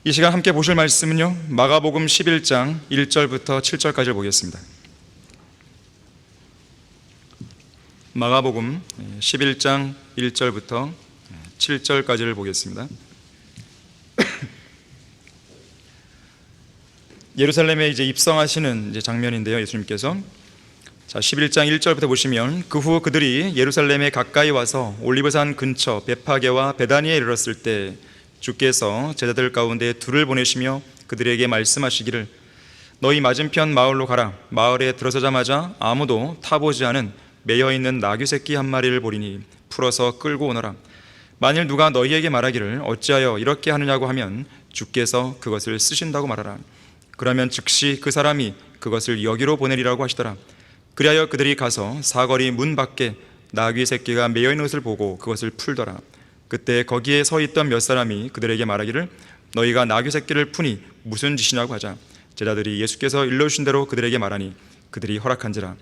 이 시간 함께 보실 말씀은요, 마가복음 11장 1절부터 7절까지를 보겠습니다. 마가복음 11장 1절부터 7절까지를 보겠습니다. 예루살렘에 이제 입성하시는 이제 장면인데요, 예수님께서. 자, 11장 1절부터 보시면, 그 후 그들이 예루살렘에 가까이 와서 올리브산 근처 베파게와 베다니에 이르렀을 때 주께서 제자들 가운데 둘을 보내시며 그들에게 말씀하시기를, 너희 맞은편 마을로 가라. 마을에 들어서자마자 아무도 타보지 않은 매여있는 나귀 새끼 한 마리를 보리니 풀어서 끌고 오너라. 만일 누가 너희에게 말하기를 어찌하여 이렇게 하느냐고 하면 주께서 그것을 쓰신다고 말하라. 그러면 즉시 그 사람이 그것을 여기로 보내리라고 하시더라. 그리하여 그들이 가서 사거리 문 밖에 나귀 새끼가 매여있는 것을 보고 그것을 풀더라. 그때 거기에 서 있던 몇 사람이 그들에게 말하기를, 너희가 나귀 새끼를 푸니 무슨 짓이냐고 하자 제자들이 예수께서 일러주신 대로 그들에게 말하니 그들이 허락한지라.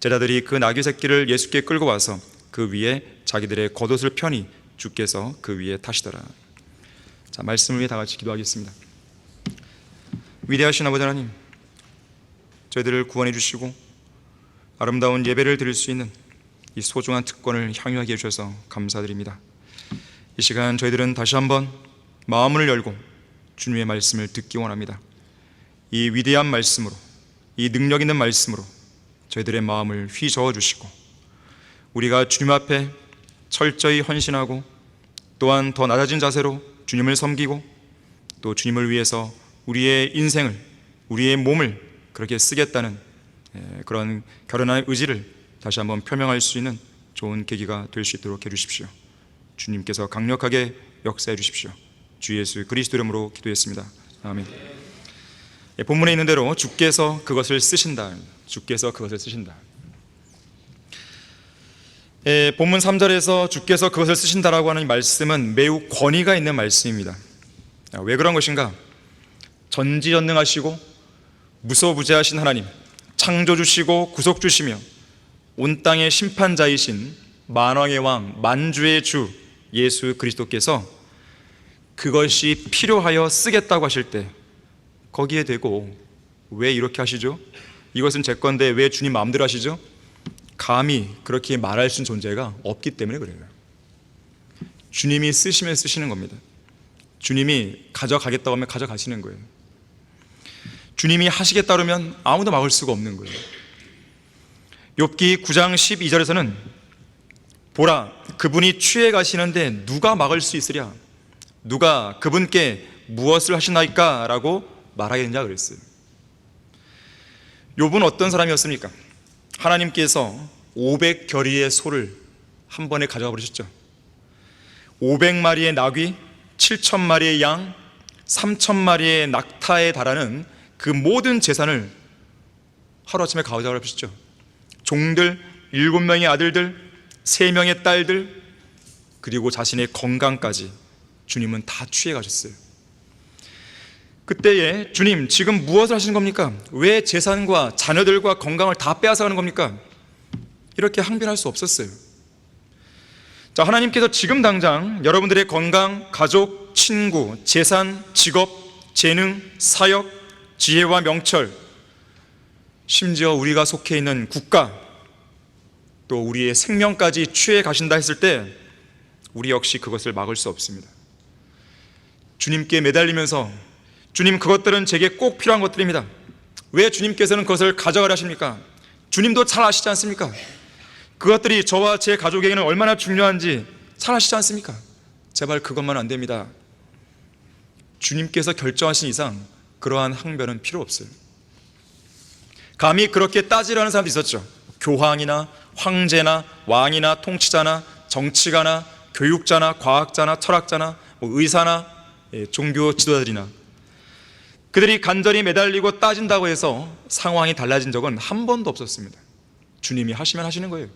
제자들이 그 나귀 새끼를 예수께 끌고 와서 그 위에 자기들의 겉옷을 펴니 주께서 그 위에 타시더라. 자, 말씀을 위해 다 같이 기도하겠습니다. 위대하신 아버지 하나님, 저희들을 구원해 주시고 아름다운 예배를 드릴 수 있는 이 소중한 특권을 향유하게 해주셔서 감사드립니다. 이 시간 저희들은 다시 한번 마음을 열고 주님의 말씀을 듣기 원합니다. 이 위대한 말씀으로, 이 능력 있는 말씀으로 저희들의 마음을 휘저어 주시고, 우리가 주님 앞에 철저히 헌신하고 또한 더 낮아진 자세로 주님을 섬기고 또 주님을 위해서 우리의 인생을, 우리의 몸을 그렇게 쓰겠다는 그런 결연한 의지를 다시 한번 표명할 수 있는 좋은 계기가 될 수 있도록 해주십시오. 주님께서 강력하게 역사해 주십시오. 주 예수 그리스도 이름으로 기도했습니다. 아멘. 본문에 있는 대로 주께서 그것을 쓰신다. 주께서 그것을 쓰신다. 본문 3절에서 주께서 그것을 쓰신다라고 하는 말씀은 매우 권위가 있는 말씀입니다. 왜 그런 것인가? 전지전능하시고 무소부재하신 하나님, 창조주시고 구속주시며 온 땅의 심판자이신 만왕의 왕, 만주의 주 예수 그리스도께서 그것이 필요하여 쓰겠다고 하실 때 거기에 대고, 왜 이렇게 하시죠? 이것은 제 건데 왜 주님 마음대로 하시죠? 감히 그렇게 말할 수 있는 존재가 없기 때문에 그래요. 주님이 쓰시면 쓰시는 겁니다. 주님이 가져가겠다고 하면 가져가시는 거예요. 주님이 하시겠다 그러면 아무도 막을 수가 없는 거예요. 욥기 9장 12절에서는 보라, 그분이 취해 가시는데 누가 막을 수 있으랴? 누가 그분께 무엇을 하시나이까? 라고 말하겠느냐 그랬어요. 욥은 어떤 사람이었습니까? 하나님께서 500겨리의 소를 한 번에 가져가 버리셨죠. 500마리의 나귀, 7,000마리의 양, 3,000마리의 낙타에 달하는 그 모든 재산을 하루아침에 가져가 버리셨죠. 종들, 7명의 아들들, 3명의 딸들, 그리고 자신의 건강까지 주님은 다 취해 가셨어요. 그때에 주님, 지금 무엇을 하시는 겁니까? 왜 재산과 자녀들과 건강을 다 빼앗아 가는 겁니까? 이렇게 항변할 수 없었어요. 자, 하나님께서 지금 당장 여러분들의 건강, 가족, 친구, 재산, 직업, 재능, 사역, 지혜와 명철, 심지어 우리가 속해 있는 국가, 또 우리의 생명까지 취해 가신다 했을 때 우리 역시 그것을 막을 수 없습니다. 주님께 매달리면서, 주님, 그것들은 제게 꼭 필요한 것들입니다. 왜 주님께서는 그것을 가져가려 하십니까? 주님도 잘 아시지 않습니까? 그것들이 저와 제 가족에게는 얼마나 중요한지 잘 아시지 않습니까? 제발 그것만 안 됩니다. 주님께서 결정하신 이상 그러한 항변은 필요 없어요. 감히 그렇게 따지려는 사람도 있었죠. 교황이나 황제나 왕이나 통치자나 정치가나 교육자나 과학자나 철학자나 의사나 종교 지도자들이나, 그들이 간절히 매달리고 따진다고 해서 상황이 달라진 적은 한 번도 없었습니다. 주님이 하시면 하시는 거예요.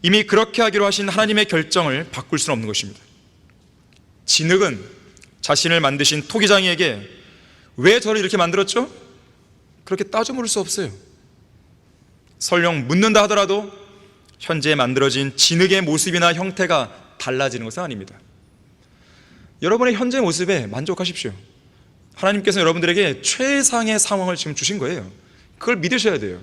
이미 그렇게 하기로 하신 하나님의 결정을 바꿀 수는 없는 것입니다. 진흙은 자신을 만드신 토기장이에게 왜 저를 이렇게 만들었죠? 그렇게 따져 물을 수 없어요. 설령 묻는다 하더라도 현재 만들어진 진흙의 모습이나 형태가 달라지는 것은 아닙니다. 여러분의 현재 모습에 만족하십시오. 하나님께서 여러분들에게 최상의 상황을 지금 주신 거예요. 그걸 믿으셔야 돼요.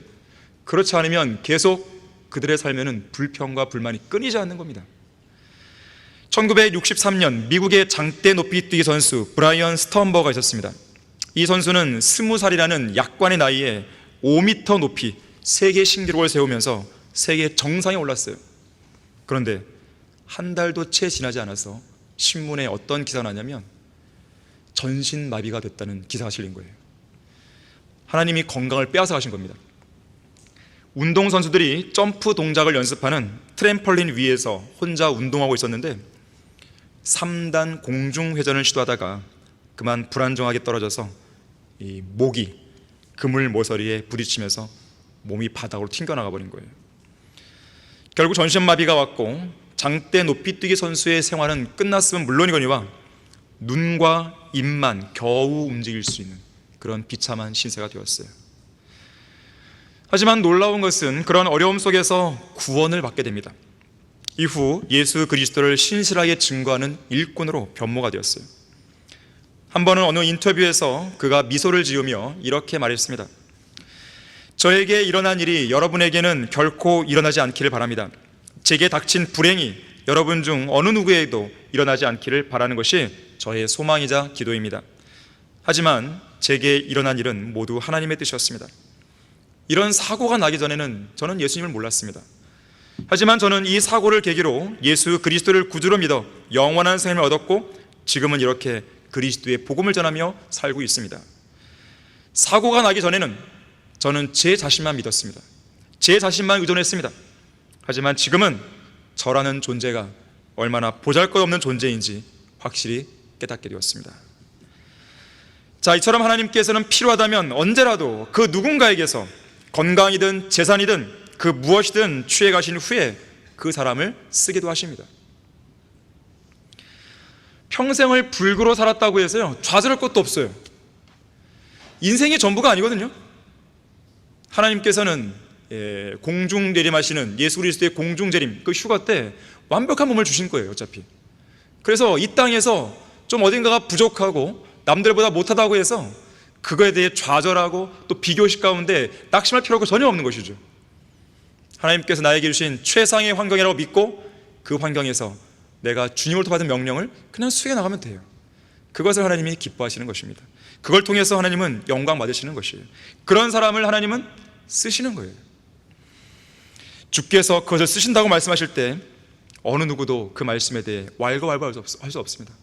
그렇지 않으면 계속 그들의 삶에는 불평과 불만이 끊이지 않는 겁니다. 1963년 미국의 장대 높이뛰기 선수 브라이언 스턴버거가 있었습니다. 이 선수는 20살이라는 약관의 나이에 5m 높이 세계 신기록을 세우면서 세계 정상에 올랐어요. 그런데 한 달도 채 지나지 않아서 신문에 어떤 기사가 나냐면 전신마비가 됐다는 기사가 실린 거예요. 하나님이 건강을 빼앗아 가신 겁니다. 운동선수들이 점프 동작을 연습하는 트램펄린 위에서 혼자 운동하고 있었는데 3단 공중회전을 시도하다가 그만 불안정하게 떨어져서 이 목이 그물 모서리에 부딪히면서 몸이 바닥으로 튕겨나가 버린 거예요. 결국 전신마비가 왔고 장대 높이뛰기 선수의 생활은 끝났으면 물론이거니와 눈과 입만 겨우 움직일 수 있는 그런 비참한 신세가 되었어요. 하지만 놀라운 것은 그런 어려움 속에서 구원을 받게 됩니다. 이후 예수 그리스도를 신실하게 증거하는 일꾼으로 변모가 되었어요. 한 번은 어느 인터뷰에서 그가 미소를 지으며 이렇게 말했습니다. 저에게 일어난 일이 여러분에게는 결코 일어나지 않기를 바랍니다. 제게 닥친 불행이 여러분 중 어느 누구에게도 일어나지 않기를 바라는 것이 저의 소망이자 기도입니다. 하지만 제게 일어난 일은 모두 하나님의 뜻이었습니다. 이런 사고가 나기 전에는 저는 예수님을 몰랐습니다. 하지만 저는 이 사고를 계기로 예수 그리스도를 구주로 믿어 영원한 생명을 얻었고 지금은 이렇게 그리스도의 복음을 전하며 살고 있습니다. 사고가 나기 전에는 저는 제 자신만 믿었습니다. 제 자신만 의존했습니다. 하지만 지금은 저라는 존재가 얼마나 보잘것없는 존재인지 확실히 깨닫게 되었습니다. 자, 이처럼 하나님께서는 필요하다면 언제라도 그 누군가에게서 건강이든 재산이든 그 무엇이든 취해 가신 후에 그 사람을 쓰기도 하십니다. 평생을 불구로 살았다고 해서요 좌절할 것도 없어요. 인생이 전부가 아니거든요. 하나님께서는 공중 내림하시는 예수 그리스도의 공중 재림 그 휴가 때 완벽한 몸을 주신 거예요. 어차피 그래서 이 땅에서 좀 어딘가가 부족하고 남들보다 못하다고 해서 그거에 대해 좌절하고 또 비교식 가운데 낙심할 필요가 전혀 없는 것이죠. 하나님께서 나에게 주신 최상의 환경이라고 믿고 그 환경에서 내가 주님으로부터 받은 명령을 그냥 수행해 나가면 돼요. 그것을 하나님이 기뻐하시는 것입니다. 그걸 통해서 하나님은 영광 받으시는 것이에요. 그런 사람을 하나님은 쓰시는 거예요. 주께서 그것을 쓰신다고 말씀하실 때 어느 누구도 그 말씀에 대해 왈가왈부할 수 없습니다.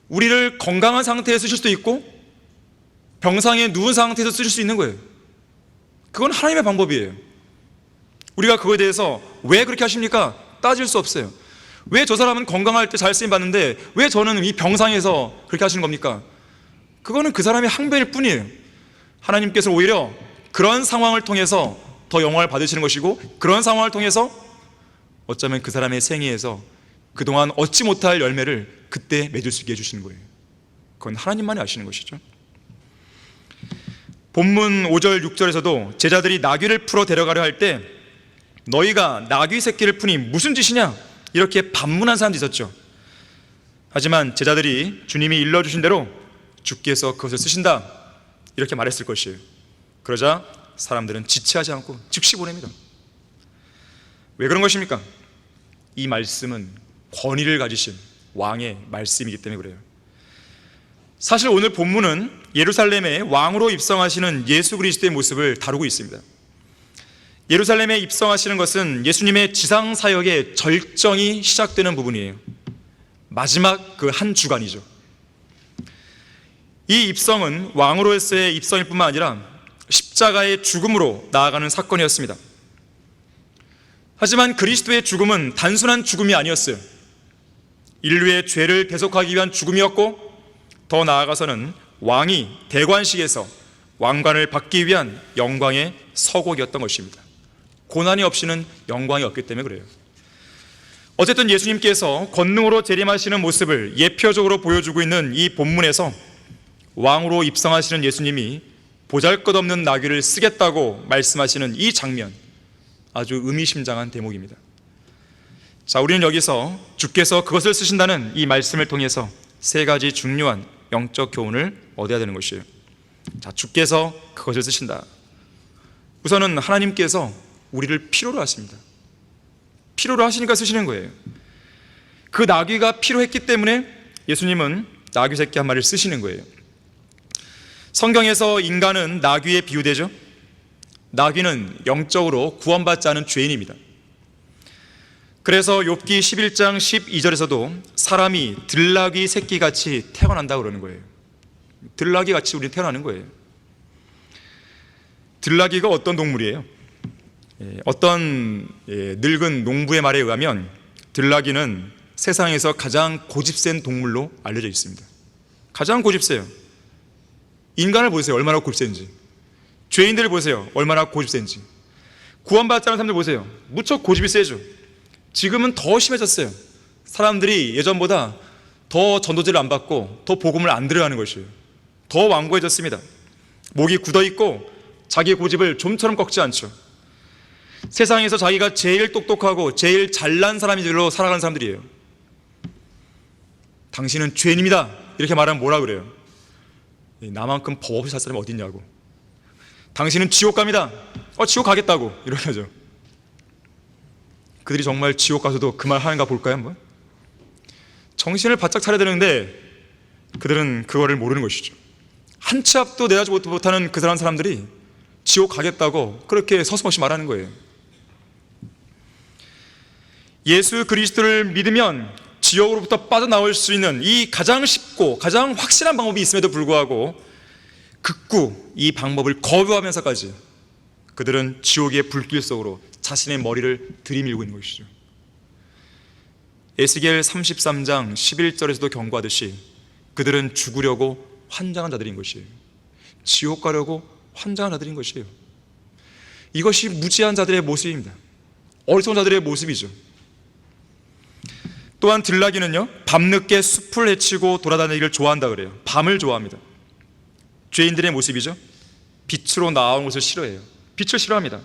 우리를 건강한 상태에 쓰실 수도 있고 병상에 누운 상태에서 쓰실 수 있는 거예요. 그건 하나님의 방법이에요. 우리가 그거에 대해서 왜 그렇게 하십니까? 따질 수 없어요. 왜 저 사람은 건강할 때 잘 쓰임 받는데 왜 저는 이 병상에서 그렇게 하시는 겁니까? 그거는 그 사람의 항변일 뿐이에요. 하나님께서 오히려 그런 상황을 통해서 더 영광을 받으시는 것이고 그런 상황을 통해서 어쩌면 그 사람의 생애에서 그동안 얻지 못할 열매를 그때 맺을 수 있게 해주시는 거예요. 그건 하나님만이 아시는 것이죠. 본문 5절 6절에서도 제자들이 나귀를 풀어 데려가려 할 때 너희가 나귀 새끼를 푸니 무슨 짓이냐 이렇게 반문한 사람도 있었죠. 하지만 제자들이 주님이 일러주신 대로 주께서 그것을 쓰신다 이렇게 말했을 것이에요. 그러자 사람들은 지체하지 않고 즉시 보냅니다. 왜 그런 것입니까? 이 말씀은 권위를 가지신 왕의 말씀이기 때문에 그래요. 사실 오늘 본문은 예루살렘에 왕으로 입성하시는 예수 그리스도의 모습을 다루고 있습니다. 예루살렘에 입성하시는 것은 예수님의 지상 사역의 절정이 시작되는 부분이에요. 마지막 그 한 주간이죠. 이 입성은 왕으로서의 입성일 뿐만 아니라 십자가의 죽음으로 나아가는 사건이었습니다. 하지만 그리스도의 죽음은 단순한 죽음이 아니었어요. 인류의 죄를 대속하기 위한 죽음이었고 더 나아가서는 왕이 대관식에서 왕관을 받기 위한 영광의 서곡이었던 것입니다. 고난이 없이는 영광이 없기 때문에 그래요. 어쨌든 예수님께서 권능으로 재림하시는 모습을 예표적으로 보여주고 있는 이 본문에서 왕으로 입성하시는 예수님이 보잘것없는 나귀를 쓰겠다고 말씀하시는 이 장면, 아주 의미심장한 대목입니다. 자, 우리는 여기서 주께서 그것을 쓰신다는 이 말씀을 통해서 세 가지 중요한 영적 교훈을 얻어야 되는 것이에요. 자, 주께서 그것을 쓰신다. 우선은 하나님께서 우리를 필요로 하십니다. 필요로 하시니까 쓰시는 거예요. 그 나귀가 필요했기 때문에 예수님은 나귀 새끼 한 마리를 쓰시는 거예요. 성경에서 인간은 나귀에 비유되죠. 나귀는 영적으로 구원받지 않은 죄인입니다. 그래서 욥기 11장 12절에서도 사람이 들나귀 새끼같이 태어난다고 그러는 거예요. 들나귀같이 우리는 태어나는 거예요. 들나귀가 어떤 동물이에요? 어떤 늙은 농부의 말에 의하면 들나귀는 세상에서 가장 고집센 동물로 알려져 있습니다. 가장 고집세요. 인간을 보세요. 얼마나 고집센지. 죄인들을 보세요. 얼마나 고집센지. 구원받지 않은 사람들 보세요. 무척 고집이 세죠. 지금은 더 심해졌어요. 사람들이 예전보다 더 전도제를 안 받고 더 복음을 안 들어가는 것이에요. 더 완고해졌습니다. 목이 굳어있고 자기의 고집을 좀처럼 꺾지 않죠. 세상에서 자기가 제일 똑똑하고 제일 잘난 사람들로 살아가는 사람들이에요. 당신은 죄인입니다 이렇게 말하면 뭐라 그래요? 나만큼 법 없이 살 사람이 어디 있냐고. 당신은 지옥 갑니다. 지옥 가겠다고 이렇게 하죠. 그들이 정말 지옥 가서도 그 말 하는가 볼까요? 한번 정신을 바짝 차려야 되는데 그들은 그거를 모르는 것이죠. 한 치 앞도 내다지 못하는 그 사람들이 지옥 가겠다고 그렇게 서슴없이 말하는 거예요. 예수 그리스도를 믿으면 지옥으로부터 빠져나올 수 있는 이 가장 쉽고 가장 확실한 방법이 있음에도 불구하고 극구 이 방법을 거부하면서까지 그들은 지옥의 불길 속으로 자신의 머리를 들이밀고 있는 것이죠. 에스겔 33장 11절에서도 경고하듯이 그들은 죽으려고 환장한 자들인 것이에요. 지옥 가려고 환장한 자들인 것이에요. 이것이 무지한 자들의 모습입니다. 어리석은 자들의 모습이죠. 또한 들나귀는요, 밤늦게 숲을 헤치고 돌아다니기를 좋아한다 그래요. 밤을 좋아합니다. 죄인들의 모습이죠. 빛으로 나온 것을 싫어해요. 빛을 싫어합니다.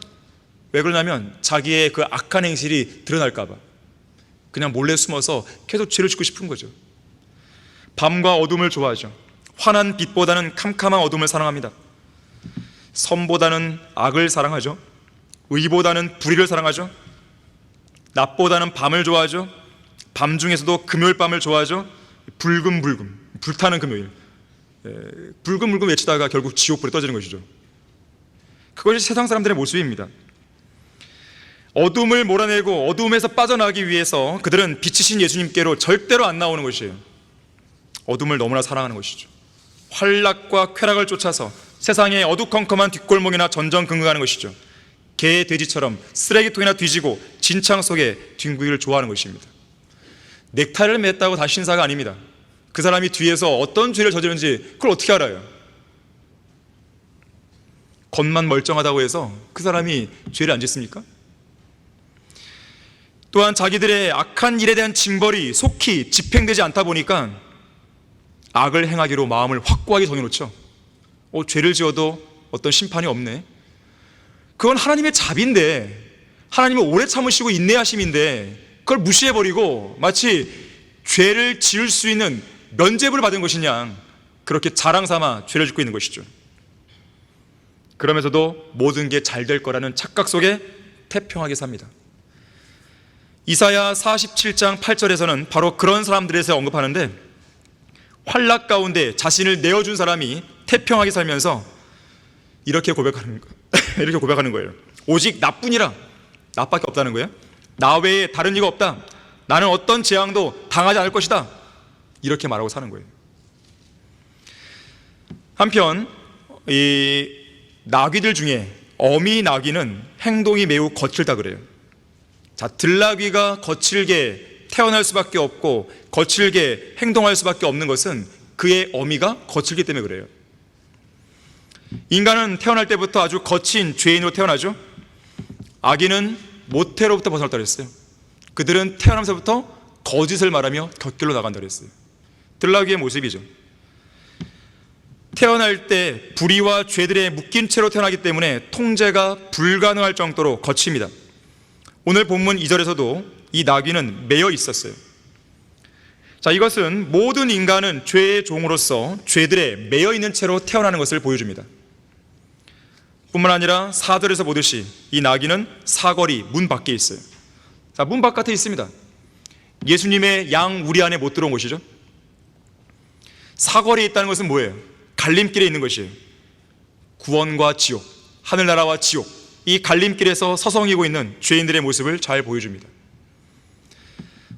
왜 그러냐면 자기의 그 악한 행실이 드러날까 봐 그냥 몰래 숨어서 계속 죄를 짓고 싶은 거죠. 밤과 어둠을 좋아하죠. 환한 빛보다는 캄캄한 어둠을 사랑합니다. 선보다는 악을 사랑하죠. 의보다는 불의를 사랑하죠. 낮보다는 밤을 좋아하죠. 밤 중에서도 금요일 밤을 좋아하죠. 불금불금, 불타는 금요일. 불금불금 외치다가 결국 지옥불에 떠지는 것이죠. 그것이 세상 사람들의 모습입니다. 어둠을 몰아내고 어둠에서 빠져나가기 위해서 그들은 빛이신 예수님께로 절대로 안 나오는 것이에요. 어둠을 너무나 사랑하는 것이죠. 환락과 쾌락을 쫓아서 세상의 어두컴컴한 뒷골목이나 전전긍긍하는 것이죠. 개, 돼지처럼 쓰레기통이나 뒤지고 진창 속에 뒹구기를 좋아하는 것입니다. 넥타이를 맸다고 다 신사가 아닙니다. 그 사람이 뒤에서 어떤 죄를 저지른지 그걸 어떻게 알아요? 겉만 멀쩡하다고 해서 그 사람이 죄를 안 짓습니까? 또한 자기들의 악한 일에 대한 징벌이 속히 집행되지 않다 보니까 악을 행하기로 마음을 확고하게 정해놓죠. 죄를 지어도 어떤 심판이 없네. 그건 하나님의 자비인데, 하나님은 오래 참으시고 인내하심인데 그걸 무시해버리고 마치 죄를 지을 수 있는 면죄부를 받은 것이냐, 그렇게 자랑삼아 죄를 짓고 있는 것이죠. 그러면서도 모든 게 잘 될 거라는 착각 속에 태평하게 삽니다. 이사야 47장 8절에서는 바로 그런 사람들에 대해서 언급하는데, 환락 가운데 자신을 내어준 사람이 태평하게 살면서 이렇게 고백하는 거예요. 오직 나뿐이라, 나밖에 없다는 거예요. 나 외에 다른 이가 없다. 나는 어떤 재앙도 당하지 않을 것이다. 이렇게 말하고 사는 거예요. 한편 이 나귀들 중에 어미 나귀는 행동이 매우 거칠다 그래요. 자, 들나귀가 거칠게 태어날 수밖에 없고 거칠게 행동할 수밖에 없는 것은 그의 어미가 거칠기 때문에 그래요. 인간은 태어날 때부터 아주 거친 죄인으로 태어나죠. 아기는 모태로부터 벗어났다 그랬어요. 그들은 태어나면서부터 거짓을 말하며 곁길로 나간다 그랬어요. 들나귀의 모습이죠. 태어날 때 불의와 죄들에 묶인 채로 태어나기 때문에 통제가 불가능할 정도로 거칩니다. 오늘 본문 2절에서도 이 나귀는 매여 있었어요. 자, 이것은 모든 인간은 죄의 종으로서 죄들에 매여 있는 채로 태어나는 것을 보여줍니다. 뿐만 아니라 4절에서 보듯이 이 나귀는 사거리 문 밖에 있어요. 자, 문 바깥에 있습니다. 예수님의 양 우리 안에 못 들어온 것이죠. 사거리에 있다는 것은 뭐예요? 갈림길에 있는 것이에요. 구원과 지옥, 하늘나라와 지옥, 이 갈림길에서 서성이고 있는 죄인들의 모습을 잘 보여줍니다.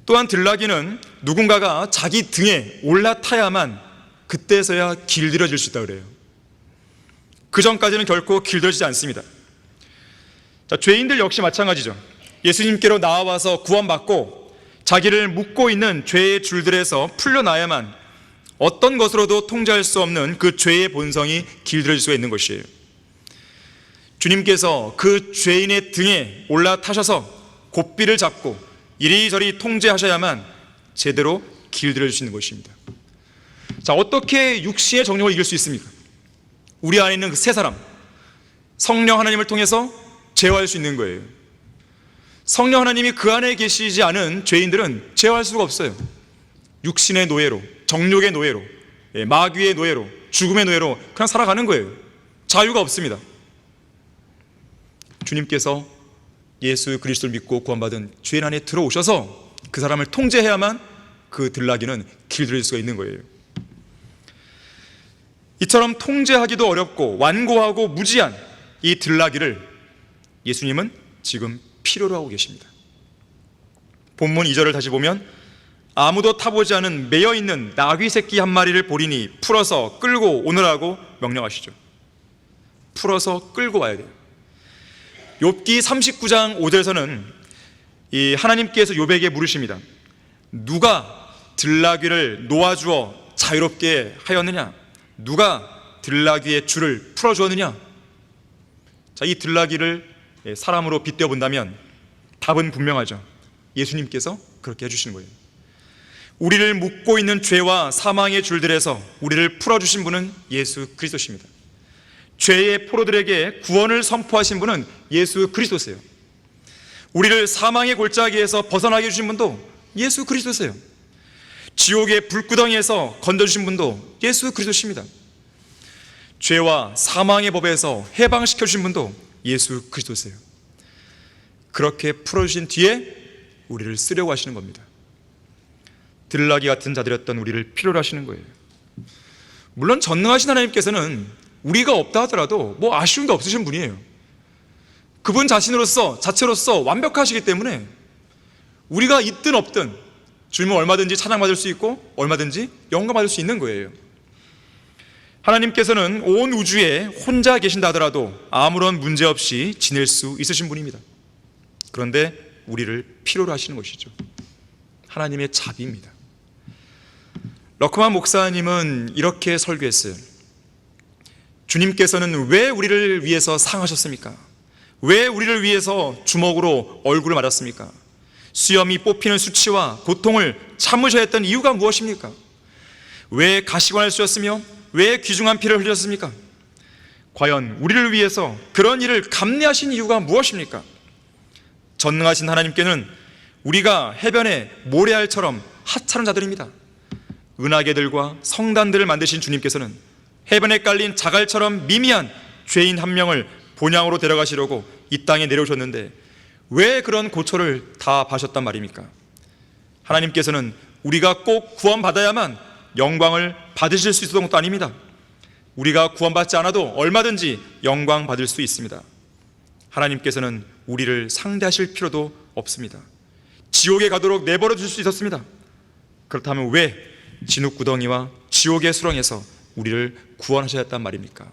또한 들나귀는 누군가가 자기 등에 올라타야만 그때서야 길들여질 수 있다고 그래요. 그 전까지는 결코 길들여지지 않습니다. 자, 죄인들 역시 마찬가지죠. 예수님께로 나와서 구원받고 자기를 묶고 있는 죄의 줄들에서 풀려나야만 어떤 것으로도 통제할 수 없는 그 죄의 본성이 길들여질 수가 있는 것이에요. 주님께서 그 죄인의 등에 올라타셔서 고삐를 잡고 이리저리 통제하셔야만 제대로 길들여질 수 있는 것입니다. 자, 어떻게 육신의 정욕을 이길 수 있습니까? 우리 안에 있는 그 세 사람, 성령 하나님을 통해서 제어할 수 있는 거예요. 성령 하나님이 그 안에 계시지 않은 죄인들은 제어할 수가 없어요. 육신의 노예로, 정욕의 노예로, 마귀의 노예로, 죽음의 노예로 그냥 살아가는 거예요. 자유가 없습니다. 주님께서 예수 그리스도를 믿고 구원받은 죄인 안에 들어오셔서 그 사람을 통제해야만 그 들나귀는 길들일 수가 있는 거예요. 이처럼 통제하기도 어렵고 완고하고 무지한 이 들나귀를 예수님은 지금 필요로 하고 계십니다. 본문 2절을 다시 보면 아무도 타보지 않은 매여있는 나귀 새끼 한 마리를 보리니 풀어서 끌고 오느라고 명령하시죠. 풀어서 끌고 와야 돼요. 욥기 39장 5절에서는 이 하나님께서 욥에게 물으십니다. 누가 들나귀를 놓아주어 자유롭게 하였느냐? 누가 들나귀의 줄을 풀어주었느냐? 자, 이 들나귀를 사람으로 빗대어 본다면 답은 분명하죠. 예수님께서 그렇게 해주시는 거예요. 우리를 묶고 있는 죄와 사망의 줄들에서 우리를 풀어주신 분은 예수 그리스도십니다. 죄의 포로들에게 구원을 선포하신 분은 예수 그리스도세요. 우리를 사망의 골짜기에서 벗어나게 해주신 분도 예수 그리스도세요. 지옥의 불구덩이에서 건져주신 분도 예수 그리스도십니다. 죄와 사망의 법에서 해방시켜주신 분도 예수 그리스도세요. 그렇게 풀어주신 뒤에 우리를 쓰려고 하시는 겁니다. 들나귀 같은 자들이었던 우리를 필요로 하시는 거예요. 물론 전능하신 하나님께서는 우리가 없다 하더라도 뭐 아쉬운 게 없으신 분이에요. 그분 자체로서 완벽하시기 때문에 우리가 있든 없든 주님은 얼마든지 찬양받을 수 있고 얼마든지 영광받을 수 있는 거예요. 하나님께서는 온 우주에 혼자 계신다 하더라도 아무런 문제 없이 지낼 수 있으신 분입니다. 그런데 우리를 필요로 하시는 것이죠. 하나님의 자비입니다. 러크만 목사님은 이렇게 설교했어요. 주님께서는 왜 우리를 위해서 상하셨습니까? 왜 우리를 위해서 주먹으로 얼굴을 맞았습니까? 수염이 뽑히는 수치와 고통을 참으셔야 했던 이유가 무엇입니까? 왜 가시관을 쓰셨으며 왜 귀중한 피를 흘렸습니까? 과연 우리를 위해서 그런 일을 감내하신 이유가 무엇입니까? 전능하신 하나님께는 우리가 해변의 모래알처럼 하찮은 자들입니다. 은하계들과 성단들을 만드신 주님께서는 해변에 깔린 자갈처럼 미미한 죄인 한 명을 본향으로 데려가시려고 이 땅에 내려오셨는데 왜 그런 고초를 다 봐셨단 말입니까? 하나님께서는 우리가 꼭 구원받아야만 영광을 받으실 수 있었던 것도 아닙니다. 우리가 구원받지 않아도 얼마든지 영광 받을 수 있습니다. 하나님께서는 우리를 상대하실 필요도 없습니다. 지옥에 가도록 내버려 두실 수 있었습니다. 그렇다면 왜 진흙구덩이와 지옥의 수렁에서 우리를 구원하셔야 했단 말입니까?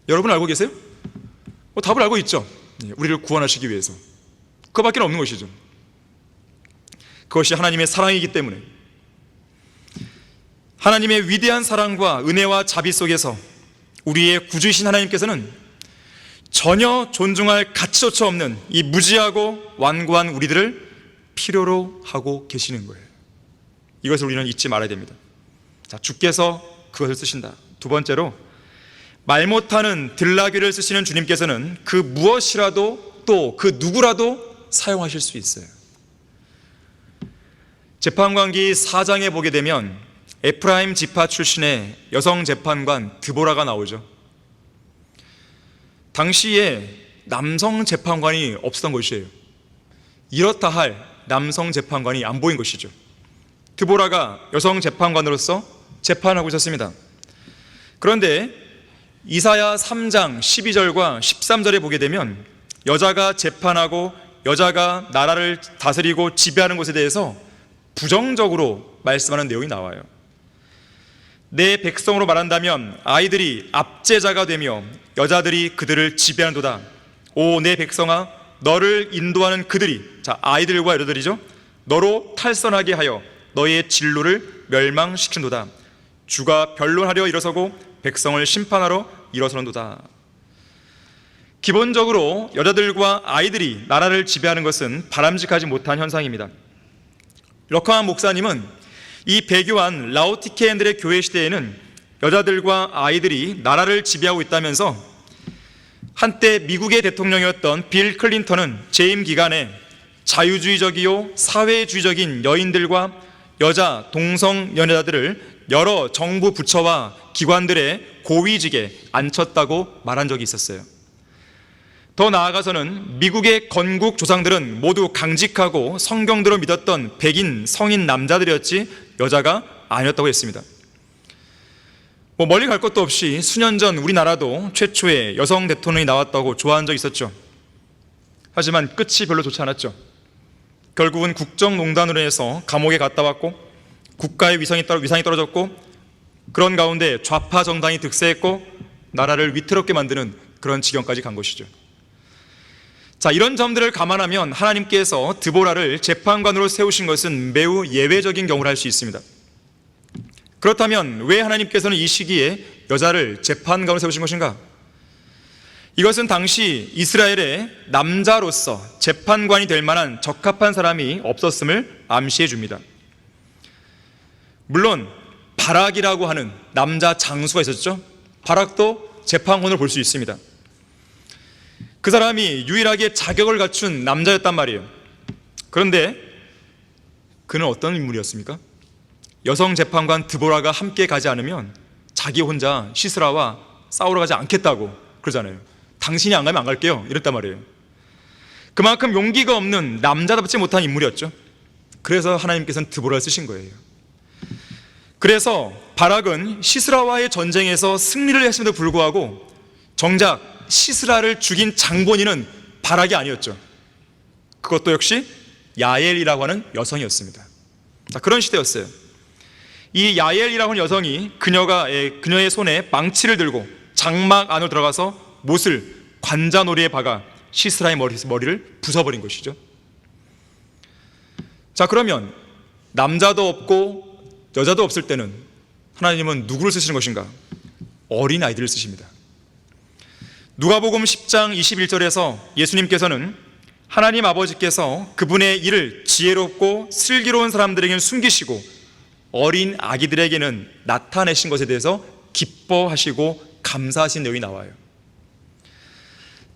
여러분 알고 계세요? 답을 알고 있죠. 우리를 구원하시기 위해서. 그거밖에 없는 것이죠. 그것이 하나님의 사랑이기 때문에. 하나님의 위대한 사랑과 은혜와 자비 속에서 우리의 구주이신 하나님께서는 전혀 존중할 가치조차 없는 이 무지하고 완고한 우리들을 필요로 하고 계시는 거예요. 이것을 우리는 잊지 말아야 됩니다. 자, 주께서 그것을 쓰신다. 두 번째로, 말 못하는 들나귀를 쓰시는 주님께서는 그 무엇이라도 또 그 누구라도 사용하실 수 있어요. 재판관기 4장에 보게 되면 에프라임 지파 출신의 여성 재판관 드보라가 나오죠. 당시에 남성 재판관이 없었던 것이에요. 이렇다 할 남성 재판관이 안 보인 것이죠. 드보라가 여성 재판관으로서 재판하고 있었습니다. 그런데 이사야 3장 12절과 13절에 보게 되면 여자가 재판하고 여자가 나라를 다스리고 지배하는 것에 대해서 부정적으로 말씀하는 내용이 나와요. 내 백성으로 말한다면 아이들이 압제자가 되며 여자들이 그들을 지배하는도다. 오 내 백성아, 너를 인도하는 그들이, 자 아이들과 여자들이죠, 너로 탈선하게 하여 너의 진로를 멸망시킨도다. 주가 변론하려 일어서고 백성을 심판하러 일어서는도다. 기본적으로 여자들과 아이들이 나라를 지배하는 것은 바람직하지 못한 현상입니다. 럭하만 목사님은 이 배교한 라오디케인들의 교회 시대에는 여자들과 아이들이 나라를 지배하고 있다면서 한때 미국의 대통령이었던 빌 클린턴은 재임 기간에 자유주의적이요 사회주의적인 여인들과 여자 동성 연애자들을 여러 정부 부처와 기관들의 고위직에 앉혔다고 말한 적이 있었어요. 더 나아가서는 미국의 건국 조상들은 모두 강직하고 성경대로 믿었던 백인 성인 남자들이었지 여자가 아니었다고 했습니다. 멀리 갈 것도 없이 수년 전 우리나라도 최초의 여성 대통령이 나왔다고 좋아한 적이 있었죠. 하지만 끝이 별로 좋지 않았죠. 결국은 국정농단으로 해서 감옥에 갔다 왔고 국가의 위상이 떨어졌고 그런 가운데 좌파 정당이 득세했고 나라를 위태롭게 만드는 그런 지경까지 간 것이죠. 자, 이런 점들을 감안하면 하나님께서 드보라를 재판관으로 세우신 것은 매우 예외적인 경우를 할 수 있습니다. 그렇다면 왜 하나님께서는 이 시기에 여자를 재판관으로 세우신 것인가? 이것은 당시 이스라엘에 남자로서 재판관이 될 만한 적합한 사람이 없었음을 암시해 줍니다. 물론 바락이라고 하는 남자 장수가 있었죠. 바락도 재판관으로 볼 수 있습니다. 그 사람이 유일하게 자격을 갖춘 남자였단 말이에요. 그런데 그는 어떤 인물이었습니까? 여성 재판관 드보라가 함께 가지 않으면 자기 혼자 시스라와 싸우러 가지 않겠다고 그러잖아요. 당신이 안 가면 안 갈게요 이랬단 말이에요. 그만큼 용기가 없는 남자답지 못한 인물이었죠. 그래서 하나님께서는 드보라를 쓰신 거예요. 그래서 바락은 시스라와의 전쟁에서 승리를 했음에도 불구하고 정작 시스라를 죽인 장본인은 바락이 아니었죠. 그것도 역시 야엘이라고 하는 여성이었습니다. 자, 그런 시대였어요. 이 야엘이라고 하는 여성이 그녀의 손에 망치를 들고 장막 안으로 들어가서 못을 관자놀이에 박아 시스라의 머리를 부숴버린 것이죠. 자, 그러면 남자도 없고 여자도 없을 때는 하나님은 누구를 쓰시는 것인가? 어린 아이들을 쓰십니다. 누가복음 10장 21절에서 예수님께서는 하나님 아버지께서 그분의 일을 지혜롭고 슬기로운 사람들에게는 숨기시고 어린 아기들에게는 나타내신 것에 대해서 기뻐하시고 감사하신 내용이 나와요.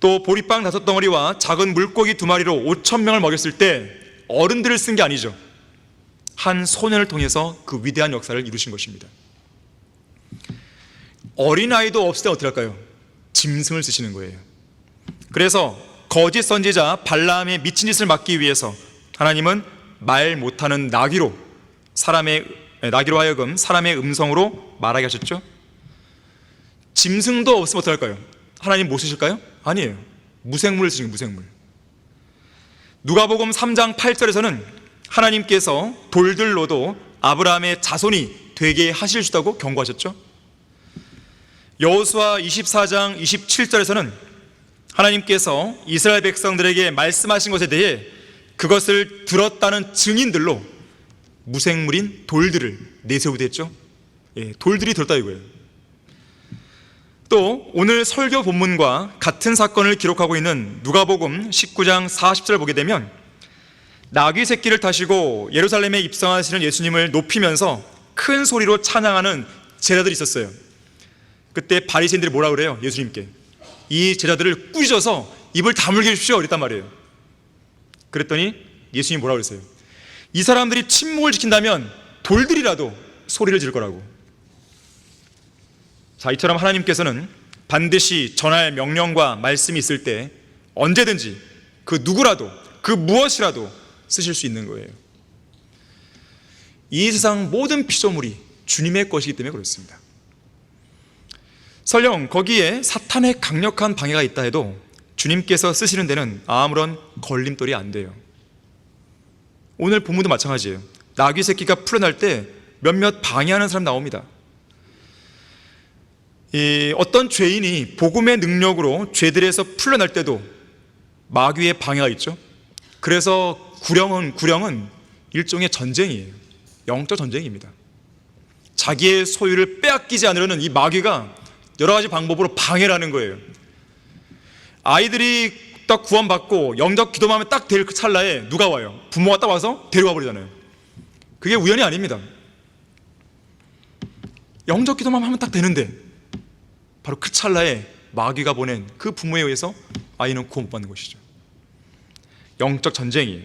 또 보리빵 5덩어리와 작은 물고기 2마리로 5,000명을 먹였을 때 어른들을 쓴 게 아니죠. 한 소년을 통해서 그 위대한 역사를 이루신 것입니다. 어린아이도 없을 때 어떻게 할까요? 짐승을 쓰시는 거예요. 그래서 거짓 선지자 발라함의 미친 짓을 막기 위해서 하나님은 말 못하는 나귀로 하여금 사람의 음성으로 말하게 하셨죠. 짐승도 없으면 어떻게 할까요? 하나님 못 쓰실까요? 아니에요. 무생물을 쓰시는 무생물. 누가복음 3장 8절에서는 하나님께서 돌들로도 아브라함의 자손이 되게 하실 수다고 경고하셨죠. 여호수아 24장 27절에서는 하나님께서 이스라엘 백성들에게 말씀하신 것에 대해 그것을 들었다는 증인들로 무생물인 돌들을 내세우게 했죠. 돌들이 들었다 이거예요. 또 오늘 설교 본문과 같은 사건을 기록하고 있는 누가복음 19장 40절 보게 되면 나귀 새끼를 타시고 예루살렘에 입성하시는 예수님을 높이면서 큰 소리로 찬양하는 제자들이 있었어요. 그때 바리새인들이 뭐라 그래요? 예수님께 이 제자들을 꾸짖어서 입을 다물게 해주십시오 그랬단 말이에요. 그랬더니 예수님이 뭐라 그랬어요? 이 사람들이 침묵을 지킨다면 돌들이라도 소리를 지를 거라고. 자, 이처럼 하나님께서는 반드시 전할 명령과 말씀이 있을 때 언제든지 그 누구라도, 그 무엇이라도 쓰실 수 있는 거예요. 이 세상 모든 피조물이 주님의 것이기 때문에 그렇습니다. 설령 거기에 사탄의 강력한 방해가 있다 해도 주님께서 쓰시는 데는 아무런 걸림돌이 안 돼요. 오늘 본문도 마찬가지예요. 나귀 새끼가 풀어날 때 몇몇 방해하는 사람 나옵니다. 어떤 죄인이 복음의 능력으로 죄들에서 풀려날 때도 마귀의 방해가 있죠. 그래서 구령은 일종의 전쟁이에요. 영적 전쟁입니다. 자기의 소유를 빼앗기지 않으려는 이 마귀가 여러 가지 방법으로 방해를 하는 거예요. 아이들이 딱 구원받고 영적 기도만 하면 딱 될 그 찰나에 누가 와요? 부모가 딱 와서 데려가 버리잖아요. 그게 우연이 아닙니다. 영적 기도만 하면 딱 되는데 바로 그 찰나에 마귀가 보낸 그 부모에 의해서 아이는 구원 못 받는 것이죠. 영적 전쟁이에요.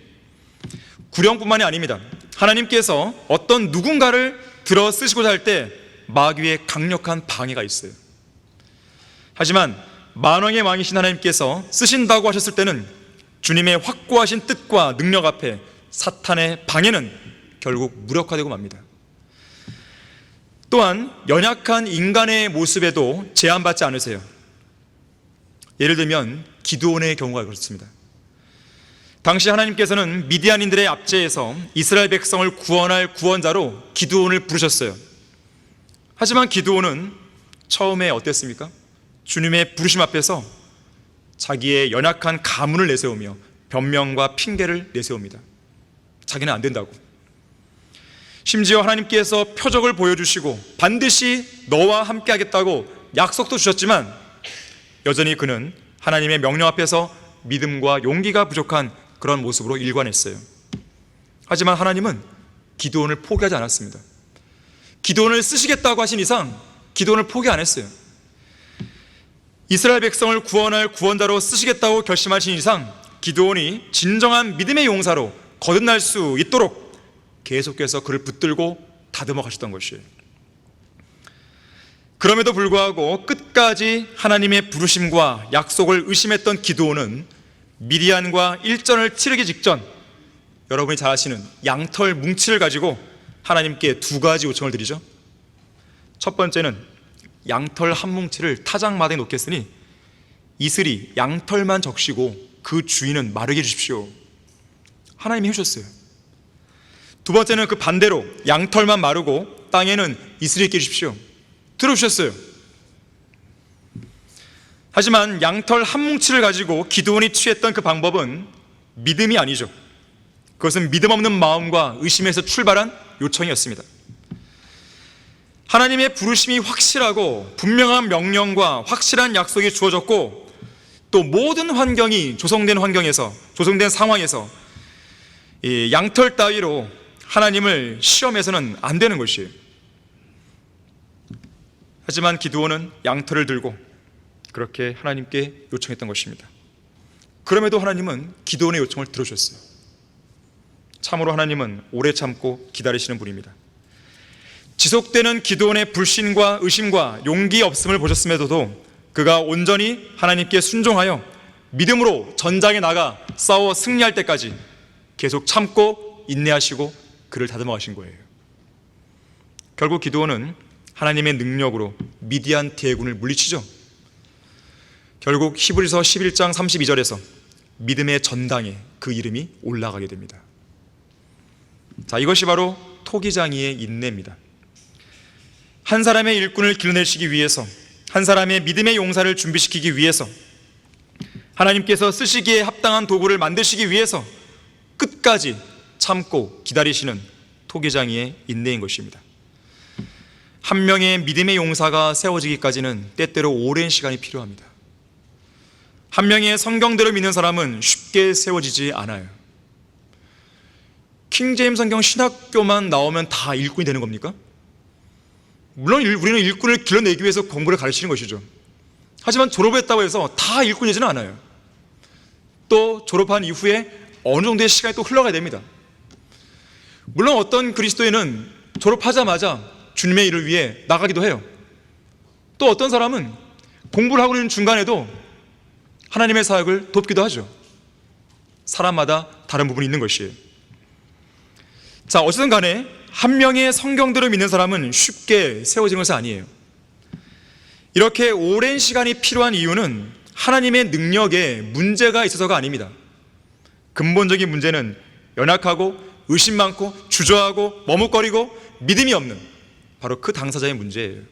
구령뿐만이 아닙니다. 하나님께서 어떤 누군가를 들어 쓰시고자 할 때 마귀의 강력한 방해가 있어요. 하지만 만왕의 왕이신 하나님께서 쓰신다고 하셨을 때는 주님의 확고하신 뜻과 능력 앞에 사탄의 방해는 결국 무력화되고 맙니다. 또한 연약한 인간의 모습에도 제한받지 않으세요. 예를 들면 기드온의 경우가 그렇습니다. 당시 하나님께서는 미디안인들의 압제에서 이스라엘 백성을 구원할 구원자로 기드온을 부르셨어요. 하지만 기드온은 처음에 어땠습니까? 주님의 부르심 앞에서 자기의 연약한 가문을 내세우며 변명과 핑계를 내세웁니다. 자기는 안 된다고. 심지어 하나님께서 표적을 보여주시고 반드시 너와 함께 하겠다고 약속도 주셨지만 여전히 그는 하나님의 명령 앞에서 믿음과 용기가 부족한 그런 모습으로 일관했어요. 하지만 하나님은 기드온을 포기하지 않았습니다. 기드온을 쓰시겠다고 하신 이상 기드온을 포기 안 했어요. 이스라엘 백성을 구원할 구원자로 쓰시겠다고 결심하신 이상 기드온이 진정한 믿음의 용사로 거듭날 수 있도록 계속해서 그를 붙들고 다듬어 가셨던 것이에요. 그럼에도 불구하고 끝까지 하나님의 부르심과 약속을 의심했던 기드온은 미디안과 일전을 치르기 직전 여러분이 잘 아시는 양털 뭉치를 가지고 하나님께 두 가지 요청을 드리죠. 첫 번째는 양털 한 뭉치를 타작마당에 놓겠으니 이슬이 양털만 적시고 그 주인은 마르게 해주십시오. 하나님이 해주셨어요. 두 번째는 그 반대로 양털만 마르고 땅에는 이슬이 있게 해주십시오. 들어주셨어요. 하지만 양털 한 뭉치를 가지고 기드온이 취했던 그 방법은 믿음이 아니죠. 그것은 믿음 없는 마음과 의심에서 출발한 요청이었습니다. 하나님의 부르심이 확실하고 분명한 명령과 확실한 약속이 주어졌고 또 모든 환경이 조성된 상황에서 이 양털 따위로 하나님을 시험해서는 안 되는 것이에요. 하지만 기드온은 양털을 들고 그렇게 하나님께 요청했던 것입니다. 그럼에도 하나님은 기드온의 요청을 들어주셨어요. 참으로 하나님은 오래 참고 기다리시는 분입니다. 지속되는 기드온의 불신과 의심과 용기 없음을 보셨음에도 그가 온전히 하나님께 순종하여 믿음으로 전장에 나가 싸워 승리할 때까지 계속 참고 인내하시고 그를 다듬어 가신 거예요. 결국 기드온은 하나님의 능력으로 미디안 대군을 물리치죠. 결국 히브리서 11장 32절에서 믿음의 전당에 그 이름이 올라가게 됩니다. 자, 이것이 바로 토기장이의 인내입니다. 한 사람의 일꾼을 길러내시기 위해서, 한 사람의 믿음의 용사를 준비시키기 위해서, 하나님께서 쓰시기에 합당한 도구를 만드시기 위해서 끝까지 참고 기다리시는 토기장이의 인내인 것입니다. 한 명의 믿음의 용사가 세워지기까지는 때때로 오랜 시간이 필요합니다. 한 명의 성경대로 믿는 사람은 쉽게 세워지지 않아요. 킹제임스 성경 신학교만 나오면 다 일꾼이 되는 겁니까? 물론 우리는 일꾼을 길러내기 위해서 공부를 가르치는 것이죠. 하지만 졸업했다고 해서 다 일꾼이 되지는 않아요. 또 졸업한 이후에 어느 정도의 시간이 또 흘러가야 됩니다. 물론 어떤 그리스도인은 졸업하자마자 주님의 일을 위해 나가기도 해요. 또 어떤 사람은 공부를 하고 있는 중간에도 하나님의 사역을 돕기도 하죠. 사람마다 다른 부분이 있는 것이에요. 자, 어쨌든 간에 한 명의 성경대로 믿는 사람은 쉽게 세워지는 것은 아니에요. 이렇게 오랜 시간이 필요한 이유는 하나님의 능력에 문제가 있어서가 아닙니다. 근본적인 문제는 연약하고 의심 많고 주저하고 머뭇거리고 믿음이 없는 바로 그 당사자의 문제예요.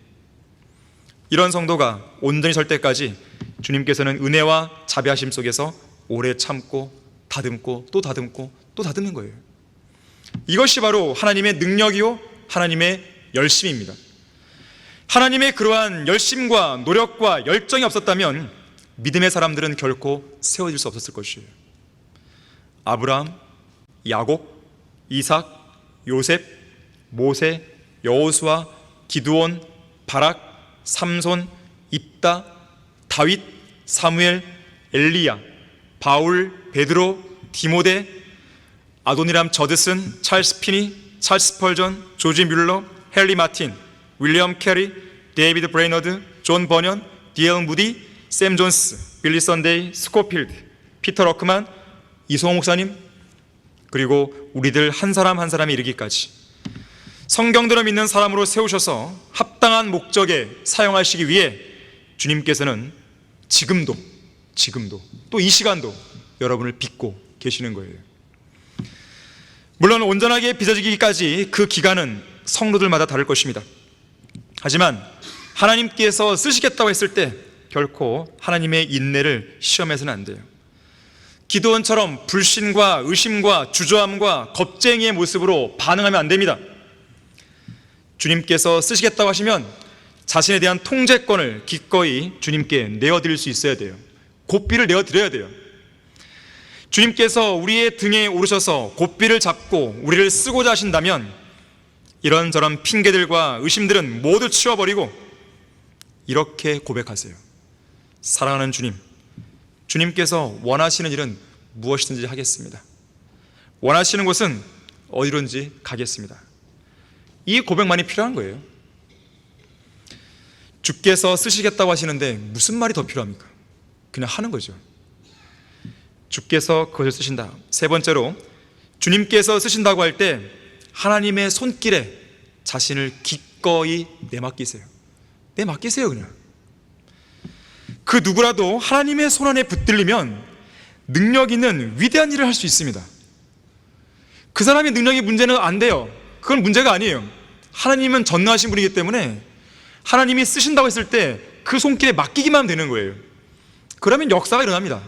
이런 성도가 온전히 설 때까지 주님께서는 은혜와 자비하심 속에서 오래 참고 다듬고 또 다듬고 또 다듬는 거예요. 이것이 바로 하나님의 능력이요 하나님의 열심입니다. 하나님의 그러한 열심과 노력과 열정이 없었다면 믿음의 사람들은 결코 세워질 수 없었을 것이에요. 아브라함, 야곱, 이삭, 요셉, 모세, 여호수아, 기드온, 바락, 삼손, 입다, 다윗, 사무엘, 엘리야, 바울, 베드로, 디모데, 아도니람 저드슨, 찰스 피니, 찰스 스펄전, 조지 뮬러, 헨리 마틴, 윌리엄 캐리, 데이비드 브레이너드, 존 버년, D.L. 무디, 샘 존스, 빌리 선데이, 스코필드, 피터 러크만, 이송호 목사님, 그리고 우리들 한 사람 한 사람에 이르기까지 성경대로 믿는 사람으로 세우셔서 합당한 목적에 사용하시기 위해 주님께서는 지금도 또 이 시간도 여러분을 빚고 계시는 거예요. 물론 온전하게 빚어지기까지 그 기간은 성도들마다 다를 것입니다. 하지만 하나님께서 쓰시겠다고 했을 때 결코 하나님의 인내를 시험해서는 안 돼요. 기드온처럼 불신과 의심과 주저함과 겁쟁이의 모습으로 반응하면 안 됩니다. 주님께서 쓰시겠다고 하시면 자신에 대한 통제권을 기꺼이 주님께 내어드릴 수 있어야 돼요. 고삐를 내어드려야 돼요. 주님께서 우리의 등에 오르셔서 고삐를 잡고 우리를 쓰고자 하신다면 이런저런 핑계들과 의심들은 모두 치워버리고 이렇게 고백하세요. 사랑하는 주님, 주님께서 원하시는 일은 무엇이든지 하겠습니다. 원하시는 곳은 어디론지 가겠습니다. 이 고백만이 필요한 거예요. 주께서 쓰시겠다고 하시는데 무슨 말이 더 필요합니까? 그냥 하는 거죠. 주께서 그것을 쓰신다. 세 번째로, 주님께서 쓰신다고 할 때 하나님의 손길에 자신을 기꺼이 내맡기세요. 내맡기세요. 그냥 그 누구라도 하나님의 손 안에 붙들리면 능력 있는 위대한 일을 할 수 있습니다. 그 사람의 능력이 문제는 안 돼요. 그건 문제가 아니에요. 하나님은 전능하신 분이기 때문에 하나님이 쓰신다고 했을 때 그 손길에 맡기기만 하면 되는 거예요. 그러면 역사가 일어납니다.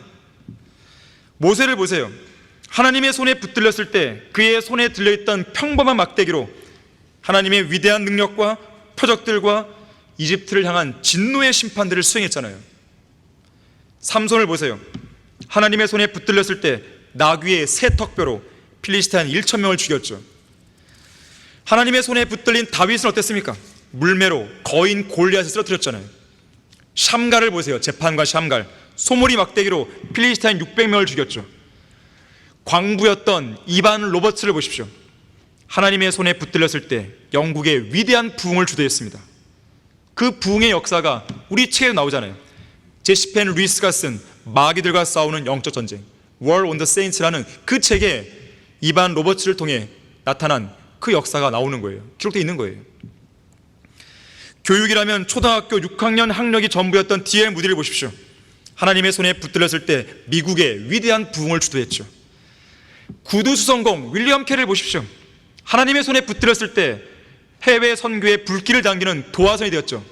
모세를 보세요. 하나님의 손에 붙들렸을 때 그의 손에 들려있던 평범한 막대기로 하나님의 위대한 능력과 표적들과 이집트를 향한 진노의 심판들을 수행했잖아요. 삼손을 보세요. 하나님의 손에 붙들렸을 때 나귀의 새 턱뼈로 필리스티인 1,000명을 죽였죠. 하나님의 손에 붙들린 다윗은 어땠습니까? 물매로 거인 골리앗을 쓰러뜨렸잖아요. 샴갈을 보세요. 재판과 샴갈, 소몰이 막대기로 필리스티인 600명을 죽였죠. 광부였던 이반 로버츠를 보십시오. 하나님의 손에 붙들렸을 때 영국의 위대한 부흥을 주도했습니다. 그 부흥의 역사가 우리 책에 나오잖아요. 제시펜 루이스가 쓴 마귀들과 싸우는 영적 전쟁, War on the Saints라는 그 책에 이반 로버츠를 통해 나타난 그 역사가 나오는 거예요. 기록되어 있는 거예요. 교육이라면 초등학교 6학년 학력이 전부였던 D.L. 무디를 보십시오. 하나님의 손에 붙들렸을 때 미국의 위대한 부흥을 주도했죠. 구두 수성공 윌리엄 캐리를 보십시오. 하나님의 손에 붙들렸을 때 해외 선교에 불길을 당기는 도화선이 되었죠.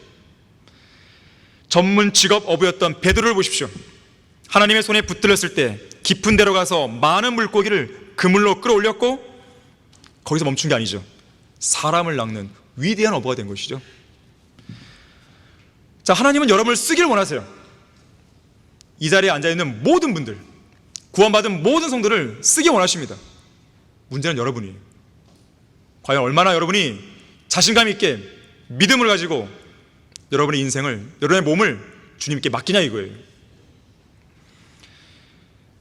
전문 직업 어부였던 베드로를 보십시오. 하나님의 손에 붙들렸을 때 깊은 데로 가서 많은 물고기를 그물로 끌어올렸고 거기서 멈춘 게 아니죠. 사람을 낚는 위대한 어부가 된 것이죠. 자, 하나님은 여러분을 쓰기를 원하세요. 이 자리에 앉아있는 모든 분들, 구원받은 모든 성도를 쓰기 원하십니다. 문제는 여러분이에요. 과연 얼마나 여러분이 자신감 있게 믿음을 가지고 여러분의 인생을, 여러분의 몸을 주님께 맡기냐 이거예요.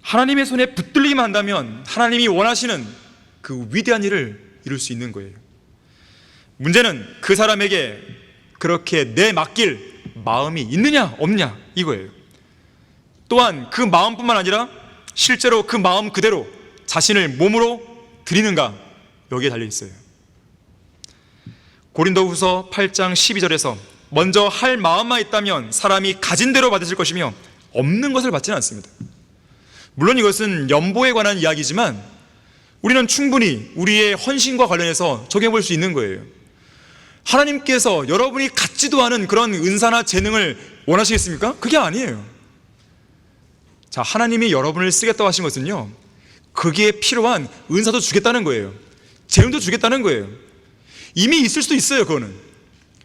하나님의 손에 붙들리기만 한다면 하나님이 원하시는 그 위대한 일을 이룰 수 있는 거예요. 문제는 그 사람에게 그렇게 내맡길 마음이 있느냐 없느냐 이거예요. 또한 그 마음뿐만 아니라 실제로 그 마음 그대로 자신을 몸으로 드리는가, 여기에 달려 있어요. 고린도후서 8장 12절에서 먼저 할 마음만 있다면 사람이 가진 대로 받으실 것이며 없는 것을 받지는 않습니다. 물론 이것은 연보에 관한 이야기지만 우리는 충분히 우리의 헌신과 관련해서 적용해 볼 수 있는 거예요. 하나님께서 여러분이 갖지도 않은 그런 은사나 재능을 원하시겠습니까? 그게 아니에요. 자, 하나님이 여러분을 쓰겠다고 하신 것은요, 거기에 필요한 은사도 주겠다는 거예요. 재능도 주겠다는 거예요. 이미 있을 수도 있어요. 그거는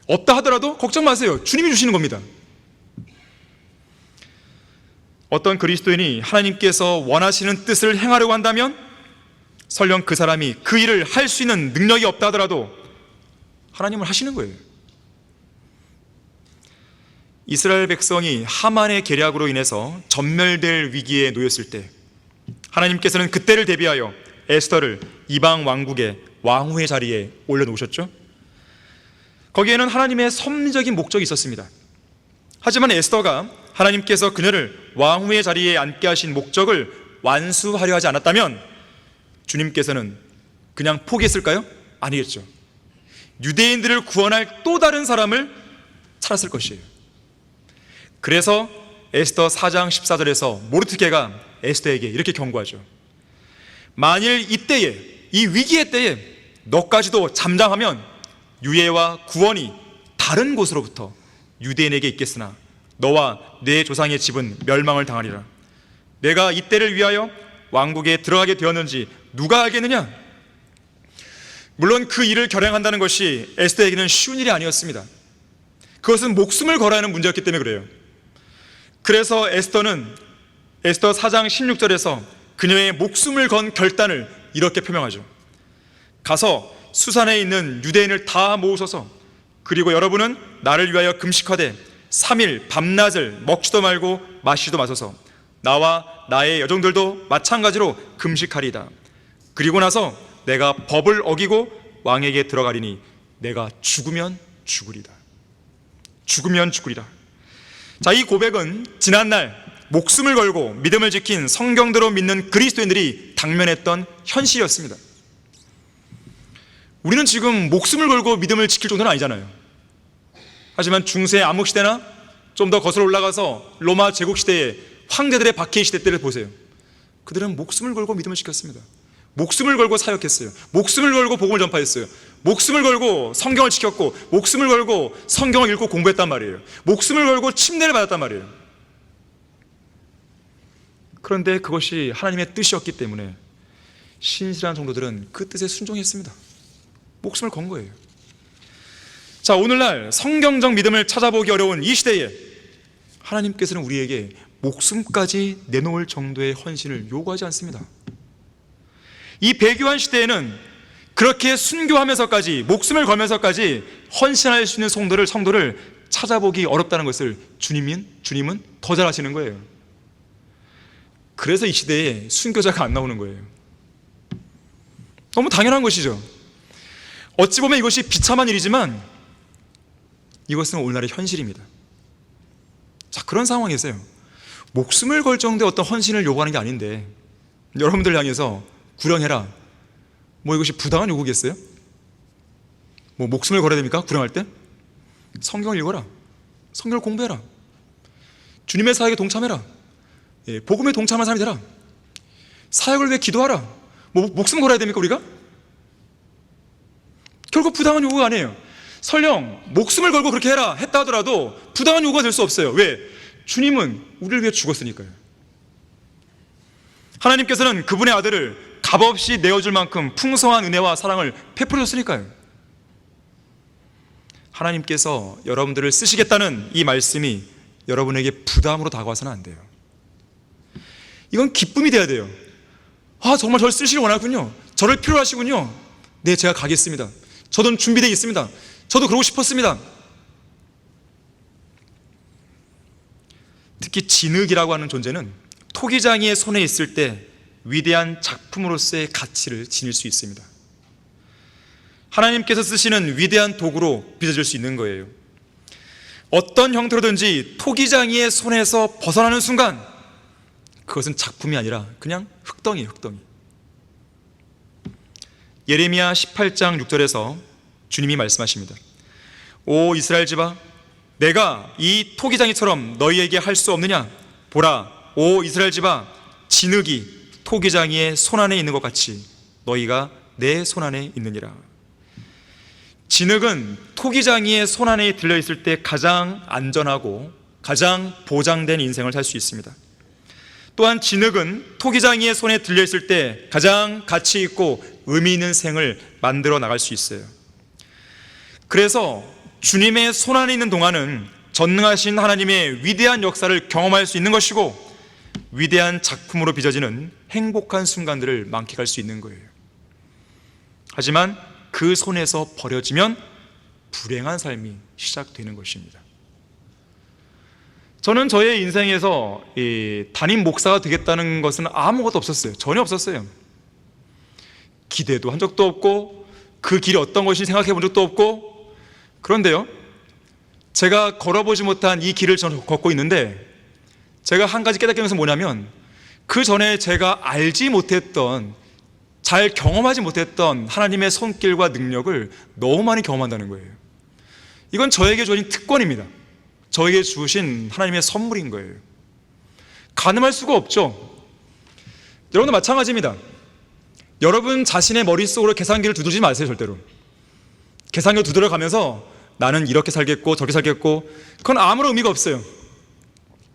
없다 하더라도 걱정 마세요. 주님이 주시는 겁니다. 어떤 그리스도인이 하나님께서 원하시는 뜻을 행하려고 한다면 설령 그 사람이 그 일을 할 수 있는 능력이 없다 하더라도 하나님을 하시는 거예요. 이스라엘 백성이 하만의 계략으로 인해서 전멸될 위기에 놓였을 때 하나님께서는 그때를 대비하여 에스더를 이방 왕국의 왕후의 자리에 올려놓으셨죠. 거기에는 하나님의 섭리적인 목적이 있었습니다. 하지만 에스더가 하나님께서 그녀를 왕후의 자리에 앉게 하신 목적을 완수하려 하지 않았다면 주님께서는 그냥 포기했을까요? 아니겠죠. 유대인들을 구원할 또 다른 사람을 찾았을 것이에요. 그래서 에스더 4장 14절에서 모르드게가 에스더에게 이렇게 경고하죠. 만일 이때에, 이 위기의 때에 너까지도 잠잠하면 유예와 구원이 다른 곳으로부터 유대인에게 있겠으나 너와 내 조상의 집은 멸망을 당하리라. 내가 이때를 위하여 왕국에 들어가게 되었는지 누가 알겠느냐? 물론 그 일을 결행한다는 것이 에스더에게는 쉬운 일이 아니었습니다. 그것은 목숨을 걸어야 하는 문제였기 때문에 그래요. 그래서 에스더는 에스더 4장 16절에서 그녀의 목숨을 건 결단을 이렇게 표명하죠. 가서 수산에 있는 유대인을 다 모으소서. 그리고 여러분은 나를 위하여 금식하되 3일 밤낮을 먹지도 말고 마시지도 마소서. 나와 나의 여종들도 마찬가지로 금식하리이다. 그리고 나서 내가 법을 어기고 왕에게 들어가리니 내가 죽으면 죽으리다. 죽으면 죽으리라. 자, 이 고백은 지난날 목숨을 걸고 믿음을 지킨 성경대로 믿는 그리스도인들이 당면했던 현실이었습니다. 우리는 지금 목숨을 걸고 믿음을 지킬 정도는 아니잖아요. 하지만 중세 암흑시대나 좀 더 거슬러 올라가서 로마 제국시대의 황제들의 박해의 시대 때를 보세요. 그들은 목숨을 걸고 믿음을 지켰습니다. 목숨을 걸고 사역했어요. 목숨을 걸고 복음을 전파했어요. 목숨을 걸고 성경을 지켰고 목숨을 걸고 성경을 읽고 공부했단 말이에요. 목숨을 걸고 침례를 받았단 말이에요. 그런데 그것이 하나님의 뜻이었기 때문에 신실한 성도들은 그 뜻에 순종했습니다. 목숨을 건 거예요. 자, 오늘날 성경적 믿음을 찾아보기 어려운 이 시대에 하나님께서는 우리에게 목숨까지 내놓을 정도의 헌신을 요구하지 않습니다. 이 배교한 시대에는 그렇게 순교하면서까지 목숨을 걸면서까지 헌신할 수 있는 성도를 찾아보기 어렵다는 것을 주님은 더 잘 아시는 거예요. 그래서 이 시대에 순교자가 안 나오는 거예요. 너무 당연한 것이죠. 어찌 보면 이것이 비참한 일이지만 이것은 오늘날의 현실입니다. 자, 그런 상황에서요, 목숨을 걸 정도의 어떤 헌신을 요구하는 게 아닌데 여러분들 향해서 구령해라, 뭐 이것이 부당한 요구겠어요? 뭐 목숨을 걸어야 됩니까? 구령할 때? 성경을 읽어라, 성경을 공부해라, 주님의 사역에 동참해라, 복음에 동참한 사람이 되라, 사역을 위해 기도하라. 뭐 목숨 걸어야 됩니까 우리가? 결국 부당한 요구가 아니에요. 설령 목숨을 걸고 그렇게 해라 했다 하더라도 부당한 요구가 될 수 없어요. 왜? 주님은 우리를 위해 죽었으니까요. 하나님께서는 그분의 아들을 값없이 내어줄 만큼 풍성한 은혜와 사랑을 베풀어 줬으니까요. 하나님께서 여러분들을 쓰시겠다는 이 말씀이 여러분에게 부담으로 다가와서는 안 돼요. 이건 기쁨이 돼야 돼요. 아, 정말 저를 쓰시길 원하군요. 저를 필요로 하시군요. 네, 제가 가겠습니다. 저도 준비되어 있습니다. 저도 그러고 싶었습니다. 특히 진흙이라고 하는 존재는 토기장이의 손에 있을 때 위대한 작품으로서의 가치를 지닐 수 있습니다. 하나님께서 쓰시는 위대한 도구로 빚어질 수 있는 거예요. 어떤 형태로든지 토기장이의 손에서 벗어나는 순간 그것은 작품이 아니라 그냥 흙덩이에요, 흙덩이. 예레미야 18장 6절에서 주님이 말씀하십니다. 오 이스라엘 집아, 내가 이 토기장이처럼 너희에게 할 수 없느냐? 보라, 오 이스라엘 집아, 진흙이 토기장이의 손 안에 있는 것 같이 너희가 내 손 안에 있느니라. 진흙은 토기장이의 손 안에 들려있을 때 가장 안전하고 가장 보장된 인생을 살 수 있습니다. 또한 진흙은 토기장이의 손에 들려있을 때 가장 가치 있고 의미 있는 생을 만들어 나갈 수 있어요. 그래서 주님의 손 안에 있는 동안은 전능하신 하나님의 위대한 역사를 경험할 수 있는 것이고 위대한 작품으로 빚어지는 행복한 순간들을 만끽할 수 있는 거예요. 하지만 그 손에서 버려지면 불행한 삶이 시작되는 것입니다. 저는 저의 인생에서 담임 목사가 되겠다는 것은 아무것도 없었어요. 전혀 없었어요. 기대도 한 적도 없고 그 길이 어떤 것인지 생각해 본 적도 없고, 그런데요, 제가 걸어보지 못한 이 길을 저는 걷고 있는데 제가 한 가지 깨닫게 된 것은 뭐냐면, 그 전에 제가 알지 못했던, 잘 경험하지 못했던 하나님의 손길과 능력을 너무 많이 경험한다는 거예요. 이건 저에게 주어진 특권입니다. 저에게 주신 하나님의 선물인 거예요. 가늠할 수가 없죠. 여러분도 마찬가지입니다. 여러분 자신의 머릿속으로 계산기를 두드리지 마세요. 절대로 계산기를 두드려가면서 나는 이렇게 살겠고 저렇게 살겠고, 그건 아무런 의미가 없어요.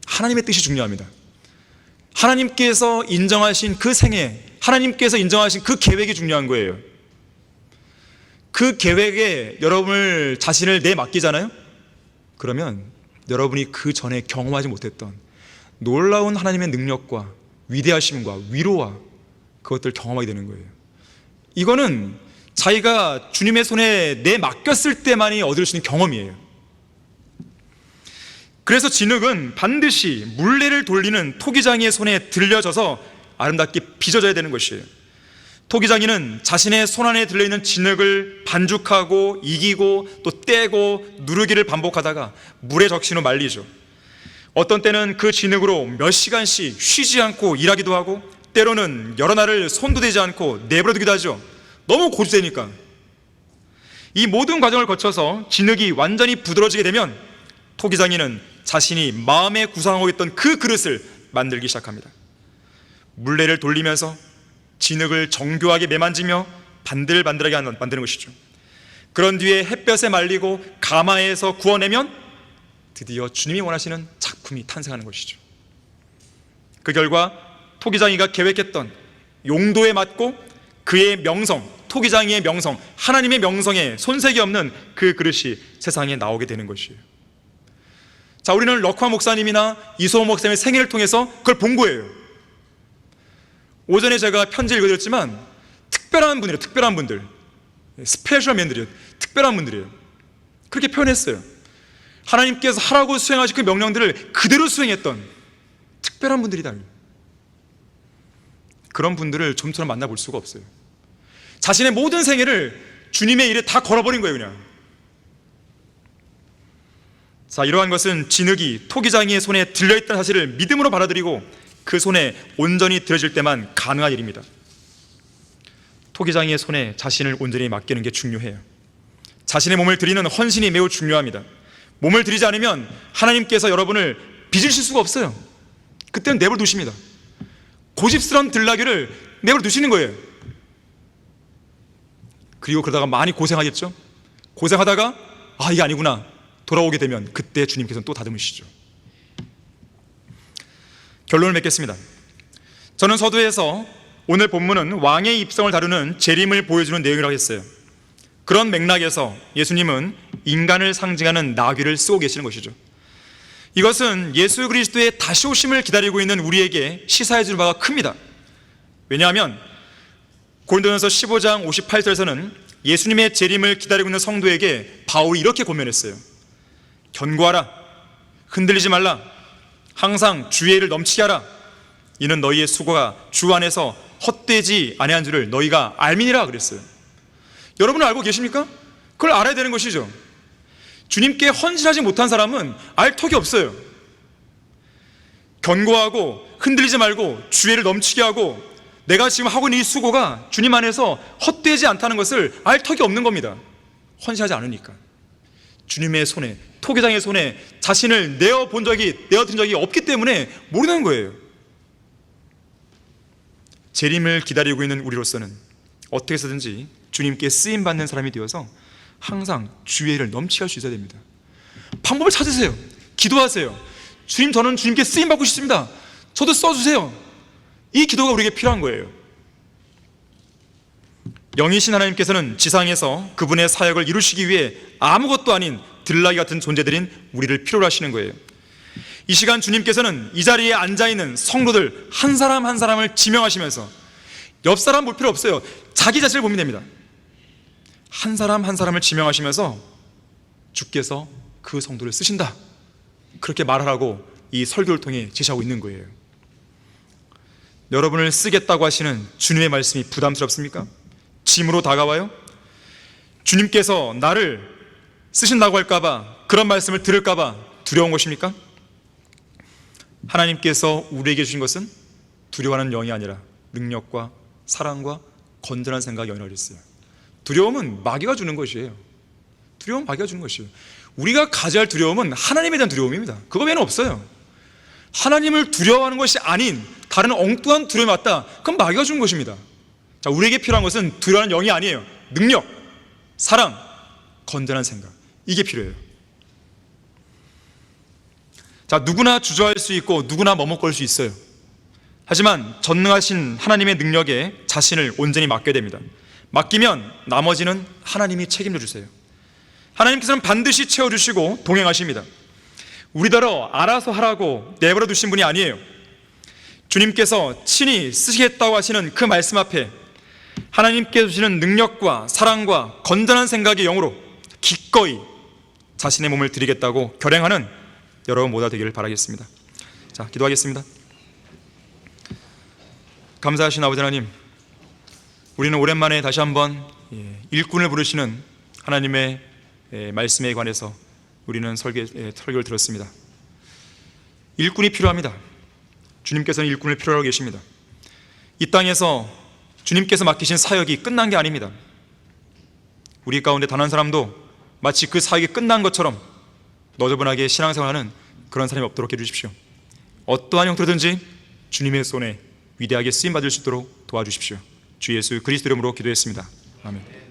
하나님의 뜻이 중요합니다. 하나님께서 인정하신 그 생애, 하나님께서 인정하신 그 계획이 중요한 거예요. 그 계획에 여러분을 자신을 내맡기잖아요. 그러면 여러분이 그 전에 경험하지 못했던 놀라운 하나님의 능력과 위대하심과 위로와 그것들을 경험하게 되는 거예요. 이거는 자기가 주님의 손에 내맡겼을 때만이 얻을 수 있는 경험이에요. 그래서 진흙은 반드시 물레를 돌리는 토기장이의 손에 들려져서 아름답게 빚어져야 되는 것이에요. 토기장이는 자신의 손 안에 들려있는 진흙을 반죽하고 이기고 또 떼고 누르기를 반복하다가 물에 적신 후 말리죠. 어떤 때는 그 진흙으로 몇 시간씩 쉬지 않고 일하기도 하고, 때로는 여러 날을 손도 대지 않고 내버려두기도 하죠. 너무 고주되니까. 이 모든 과정을 거쳐서 진흙이 완전히 부드러지게 되면 토기장이는 자신이 마음에 구상하고 있던 그 그릇을 만들기 시작합니다. 물레를 돌리면서 진흙을 정교하게 매만지며 반들반들하게 만드는 것이죠. 그런 뒤에 햇볕에 말리고 가마에서 구워내면 드디어 주님이 원하시는 작품이 탄생하는 것이죠. 그 결과 토기장이가 계획했던 용도에 맞고 그의 명성, 토기장이의 명성, 하나님의 명성에 손색이 없는 그 그릇이 세상에 나오게 되는 것이에요. 자, 우리는 럭화 목사님이나 이소호 목사님의 생애를 통해서 그걸 본 거예요. 오전에 제가 편지를 읽어드렸지만 특별한 분이에요. 특별한 분들, 스페셜맨들이에요. 특별한 분들이에요. 그렇게 표현했어요. 하나님께서 하라고 수행하신 그 명령들을 그대로 수행했던 특별한 분들이다. 그런 분들을 좀처럼 만나볼 수가 없어요. 자신의 모든 생애를 주님의 일에 다 걸어버린 거예요, 그냥. 자, 이러한 것은 진흙이 토기장이의 손에 들려있다는 사실을 믿음으로 받아들이고 그 손에 온전히 들어질 때만 가능한 일입니다. 토기장이의 손에 자신을 온전히 맡기는 게 중요해요. 자신의 몸을 드리는 헌신이 매우 중요합니다. 몸을 드리지 않으면 하나님께서 여러분을 빚으실 수가 없어요. 그때는 내버려 두십니다. 고집스러운 들나귀를 내버려 두시는 거예요. 그리고 그러다가 많이 고생하겠죠. 고생하다가 아, 이게 아니구나 돌아오게 되면 그때 주님께서는 또 다듬으시죠. 결론을 맺겠습니다. 저는 서두에서 오늘 본문은 왕의 입성을 다루는 재림을 보여주는 내용이라고 했어요. 그런 맥락에서 예수님은 인간을 상징하는 나귀를 쓰고 계시는 것이죠. 이것은 예수 그리스도의 다시 오심을 기다리고 있는 우리에게 시사해 주는 바가 큽니다. 왜냐하면 고린도전서 15장 58절에서는 예수님의 재림을 기다리고 있는 성도에게 바울이 이렇게 권면했어요. 견고하라, 흔들리지 말라, 항상 주의 일을 넘치게 하라. 이는 너희의 수고가 주 안에서 헛되지 아니한 줄을 너희가 알미니라 그랬어요. 여러분은 알고 계십니까? 그걸 알아야 되는 것이죠. 주님께 헌신하지 못한 사람은 알 턱이 없어요. 견고하고 흔들리지 말고 주의를 넘치게 하고 내가 지금 하고 있는 이 수고가 주님 안에서 헛되지 않다는 것을 알 턱이 없는 겁니다. 헌신하지 않으니까. 주님의 손에, 토기장의 손에 자신을 내어든 적이 없기 때문에 모르는 거예요. 재림을 기다리고 있는 우리로서는 어떻게 해서든지 주님께 쓰임받는 사람이 되어서 항상 주의를 넘치게 할 수 있어야 됩니다. 방법을 찾으세요. 기도하세요. 주님, 저는 주님께 쓰임받고 싶습니다. 저도 써주세요. 이 기도가 우리에게 필요한 거예요. 영이신 하나님께서는 지상에서 그분의 사역을 이루시기 위해 아무것도 아닌 들나귀 같은 존재들인 우리를 필요로 하시는 거예요. 이 시간 주님께서는 이 자리에 앉아있는 성도들 한 사람 한 사람을 지명하시면서, 옆 사람 볼 필요 없어요. 자기 자신을 보면 됩니다. 한 사람 한 사람을 지명하시면서 주께서 그 성도를 쓰신다, 그렇게 말하라고 이 설교를 통해 제시하고 있는 거예요. 여러분을 쓰겠다고 하시는 주님의 말씀이 부담스럽습니까? 짐으로 다가와요? 주님께서 나를 쓰신다고 할까봐, 그런 말씀을 들을까봐 두려운 것입니까? 하나님께서 우리에게 주신 것은 두려워하는 영이 아니라 능력과 사랑과 건전한 생각의 영이라고 했어요. 두려움은 마귀가 주는 것이에요. 두려움은 마귀가 주는 것이에요. 우리가 가져야 할 두려움은 하나님에 대한 두려움입니다. 그거 외에는 없어요. 하나님을 두려워하는 것이 아닌 다른 엉뚱한 두려움이 왔다, 그건 마귀가 주는 것입니다. 자, 우리에게 필요한 것은 두려워하는 영이 아니에요. 능력, 사랑, 건전한 생각, 이게 필요해요. 자, 누구나 주저할 수 있고 누구나 머뭇거릴 수 있어요. 하지만 전능하신 하나님의 능력에 자신을 온전히 맡겨야 됩니다. 맡기면 나머지는 하나님이 책임져 주세요. 하나님께서는 반드시 채워주시고 동행하십니다. 우리더러 알아서 하라고 내버려 두신 분이 아니에요. 주님께서 친히 쓰시겠다고 하시는 그 말씀 앞에 하나님께서 주시는 능력과 사랑과 건전한 생각의 영으로 기꺼이 자신의 몸을 드리겠다고 결행하는 여러분 모두가 되기를 바라겠습니다. 자, 기도하겠습니다. 감사하신 아버지 하나님, 우리는 오랜만에 다시 한번 일꾼을 부르시는 하나님의 말씀에 관해서 우리는 설교를 들었습니다. 일꾼이 필요합니다. 주님께서는 일꾼을 필요로 하고 계십니다. 이 땅에서 주님께서 맡기신 사역이 끝난 게 아닙니다. 우리 가운데 단 한 사람도 마치 그 사역이 끝난 것처럼 너저분하게 신앙생활하는 그런 사람이 없도록 해주십시오. 어떠한 형태로든지 주님의 손에 위대하게 쓰임받을 수 있도록 도와주십시오. 주 예수 그리스도 이름으로 기도했습니다. 아멘.